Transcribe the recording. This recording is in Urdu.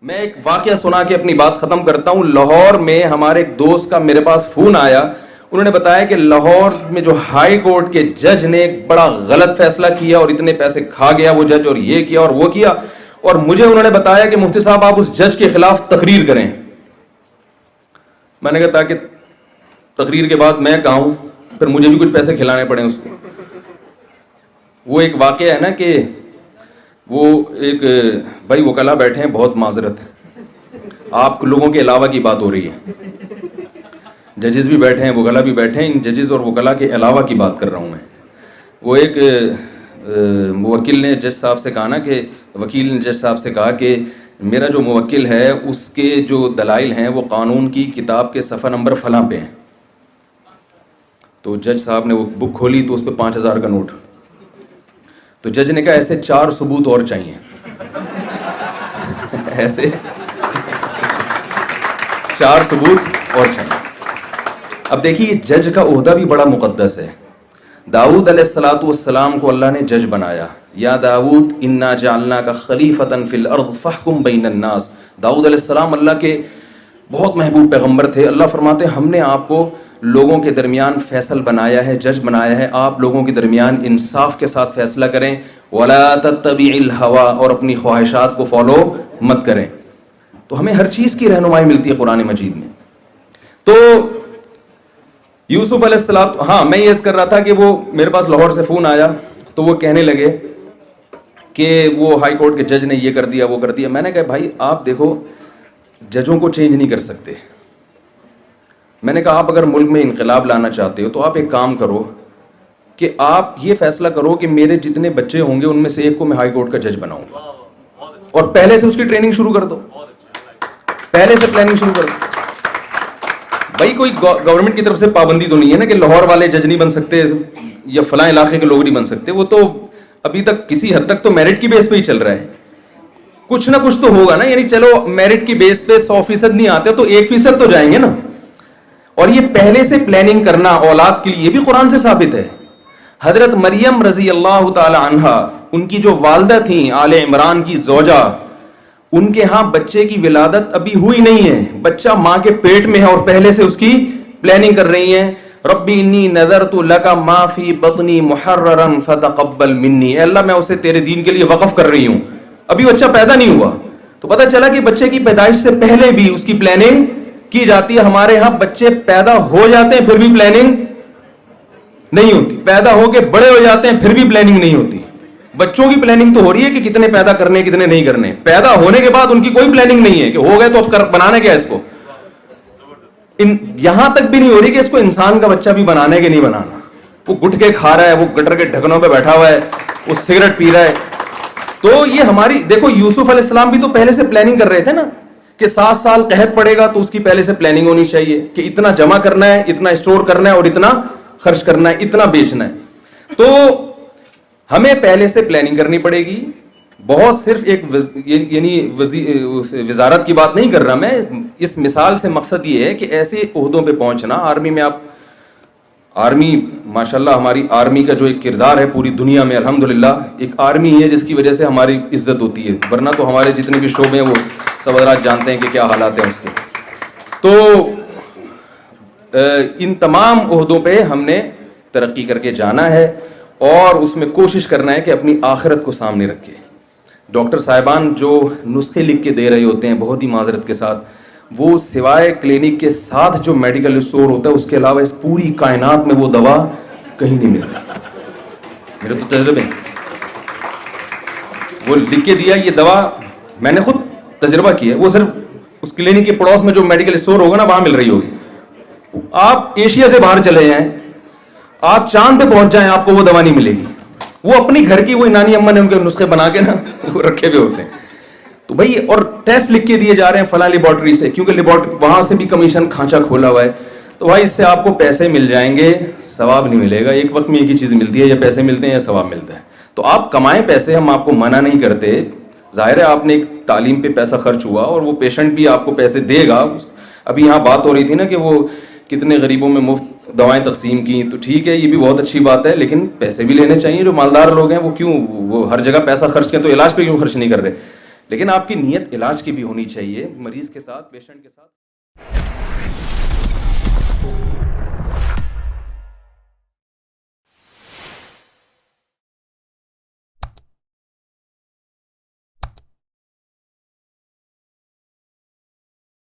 میں ایک واقعہ سنا کے اپنی بات ختم کرتا ہوں. لاہور میں ہمارے ایک دوست کا میرے پاس فون آیا. انہوں نے بتایا کہ لاہور میں جو ہائی کورٹ کے جج نے ایک بڑا غلط فیصلہ کیا اور اتنے پیسے کھا گیا وہ جج, اور یہ کیا اور وہ کیا, اور مجھے انہوں نے بتایا کہ مفتی صاحب آپ اس جج کے خلاف تقریر کریں. میں نے کہا تاکہ تقریر کے بعد میں کہا ہوں پھر مجھے بھی کچھ پیسے کھلانے پڑیں اس کو. وہ ایک واقعہ ہے نا کہ وہ ایک بھائی وکلا بیٹھے ہیں, بہت معذرت ہے آپ لوگوں کے علاوہ کی بات ہو رہی ہے, ججز بھی بیٹھے ہیں وکلا بھی بیٹھے ہیں, ان ججز اور وکلا کے علاوہ کی بات کر رہا ہوں میں. وہ ایک موکل نے جج صاحب سے کہا نا کہ وکیل نے جج صاحب سے کہا کہ میرا جو موکل ہے اس کے جو دلائل ہیں وہ قانون کی کتاب کے صفحہ نمبر فلاں پہ ہیں. تو جج صاحب نے وہ بک کھولی تو اس پہ 5,000 کا نوٹ. تو جج نے کہا ایسے 4 ثبوت اور چاہیے, ایسے 4 ثبوت اور چاہیے. اب دیکھیے جج کا عہدہ بھی بڑا مقدس ہے. داؤد علیہ الصلوۃ والسلام کو اللہ نے جج بنایا. یا داؤد انا جعلناک خلیفۃ فی الارض فاحکم بین الناس. داؤد علیہ السلام اللہ کے بہت محبوب پیغمبر تھے. اللہ فرماتے ہم نے آپ کو لوگوں کے درمیان فیصل بنایا ہے, جج بنایا ہے, آپ لوگوں کے درمیان انصاف کے ساتھ فیصلہ کریں. ولا تتبع الہوی, اور اپنی خواہشات کو فالو مت کریں. تو ہمیں ہر چیز کی رہنمائی ملتی ہے قرآن مجید میں. تو یوسف علیہ السلام, ہاں میں یہ عرض کر رہا تھا کہ وہ میرے پاس لاہور سے فون آیا تو وہ کہنے لگے کہ وہ ہائی کورٹ کے جج نے یہ کر دیا وہ کر دیا. میں نے کہا بھائی آپ دیکھو ججوں کو چینج نہیں کر سکتے. میں نے کہا آپ اگر ملک میں انقلاب لانا چاہتے ہو تو آپ ایک کام کرو کہ آپ یہ فیصلہ کرو کہ میرے جتنے بچے ہوں گے ان میں سے ایک کو میں ہائی کورٹ کا جج بناؤں گا, اور پہلے سے اس کی ٹریننگ شروع کر دو, پہلے سے پلاننگ شروع کر دو. بھائی کوئی گورنمنٹ کی طرف سے پابندی تو نہیں ہے نا کہ لاہور والے جج نہیں بن سکتے یا فلاں علاقے کے لوگ نہیں بن سکتے. وہ تو ابھی تک کسی حد تک تو میرٹ کی بیس پہ ہی چل رہا ہے. کچھ نہ کچھ تو ہوگا نا, یعنی چلو میرٹ کی بیس پہ 100% نہیں آتے تو 1% تو جائیں گے نا. اور یہ پہلے سے پلاننگ کرنا اولاد کے لیے بھی قرآن سے ثابت ہے. حضرت مریم رضی اللہ تعالی عنہا, ان کی جو والدہ تھیں آل عمران کی زوجہ, ان کے ہاں بچے کی ولادت ابھی ہوئی نہیں ہے, بچہ ماں کے پیٹ میں ہے اور پہلے سے اس کی پلاننگ کر رہی ہیں. ربی انی نذرت لک ما فی بطنی محررا فتقبل منی, اے اللہ میں اسے تیرے دین کے لیے وقف کر رہی ہوں. ابھی بچہ پیدا نہیں ہوا. تو پتہ چلا کہ بچے کی پیدائش سے پہلے بھی اس کی پلاننگ کی جاتی ہے. ہمارے ہاں بچے پیدا ہو جاتے ہیں پھر بھی پلاننگ نہیں ہوتی, پیدا ہو کے بڑے ہو جاتے ہیں پھر بھی پلاننگ نہیں ہوتی. بچوں کی پلاننگ تو ہو رہی ہے کہ کتنے پیدا کرنے کتنے نہیں کرنے, پیدا ہونے کے بعد ان کی کوئی پلاننگ نہیں ہے کہ ہو گئے تو اب بنانے کیا اس کو. یہاں تک بھی نہیں ہو رہی کہ اس کو انسان کا بچہ بھی بنانے کے نہیں بنانا. وہ گٹکے کھا رہا ہے, وہ گٹر کے ڈھکنوں پہ بیٹھا ہوا ہے, وہ سگریٹ پی رہا ہے. تو یہ ہماری دیکھو یوسف علیہ السلام بھی تو پہلے سے پلاننگ کر رہے تھے نا کہ 7 سال قحط پڑے گا تو اس کی پہلے سے پلاننگ ہونی چاہیے کہ اتنا جمع کرنا ہے, اتنا اسٹور کرنا ہے اور اتنا خرچ کرنا ہے, اتنا بیچنا ہے. تو ہمیں پہلے سے پلاننگ کرنی پڑے گی. بہت صرف ایک یعنی وزارت کی بات نہیں کر رہا میں, اس مثال سے مقصد یہ ہے کہ ایسے عہدوں پہ پہنچنا. آرمی میں آپ, آرمی ماشاءاللہ ہماری آرمی کا جو ایک کردار ہے پوری دنیا میں الحمدللہ, ایک آرمی ہے جس کی وجہ سے ہماری عزت ہوتی ہے, ورنہ تو ہمارے جتنے بھی شعبے ہیں وہ سب حضرات جانتے ہیں کہ کیا حالات ہیں اس کے. تو ان تمام عہدوں پہ ہم نے ترقی کر کے جانا ہے اور اس میں کوشش کرنا ہے کہ اپنی آخرت کو سامنے رکھے. ڈاکٹر صاحبان جو نسخے لکھ کے دے رہے ہوتے ہیں بہت ہی معذرت کے ساتھ, وہ سوائے کلینک کے ساتھ جو میڈیکل اسٹور ہوتا ہے اس کے علاوہ اس پوری کائنات میں وہ دوا کہیں نہیں ملتی. میرے تو تجربے ہیں, وہ لکھ کے دیا یہ دوا, میں نے خود تجربہ کیا ہے, وہ صرف اس کلینک کے پڑوس میں جو میڈیکل اسٹور ہوگا نا وہاں مل رہی ہوگی. آپ ایشیا سے باہر چلے جائیں, آپ چاند پہ پہنچ جائیں, آپ کو وہ دوا نہیں ملے گی. وہ اپنی گھر کی وہ نانی اما نے ان کے نسخے بنا کے نا وہ رکھے ہوئے ہوتے ہیں. تو بھائی اور ٹیسٹ لکھ کے دیے جا رہے ہیں فلاں لیبارٹری سے, کیونکہ وہاں سے بھی کمیشن کھانچا کھولا ہوا ہے. تو بھائی اس سے آپ کو پیسے مل جائیں گے, ثواب نہیں ملے گا. ایک وقت میں ایک ہی چیز ملتی ہے, یا پیسے ملتے ہیں یا ثواب ملتا ہے. تو آپ کمائیں پیسے, ہم آپ کو منع نہیں کرتے. ظاہر ہے آپ نے ایک تعلیم پہ پیسہ خرچ ہوا اور وہ پیشنٹ بھی آپ کو پیسے دے گا. ابھی یہاں بات ہو رہی تھی نا کہ وہ کتنے غریبوں میں مفت دوائیں تقسیم کی, تو ٹھیک ہے یہ بھی بہت اچھی بات ہے, لیکن پیسے بھی لینے چاہیے. جو مالدار لوگ ہیں وہ کیوں وہ ہر جگہ پیسہ خرچ کریں, تو علاج پہ کیوں خرچ نہیں کر رہے. لیکن آپ کی نیت علاج کی بھی ہونی چاہیے، مریض کے ساتھ، پیشنٹ کے ساتھ.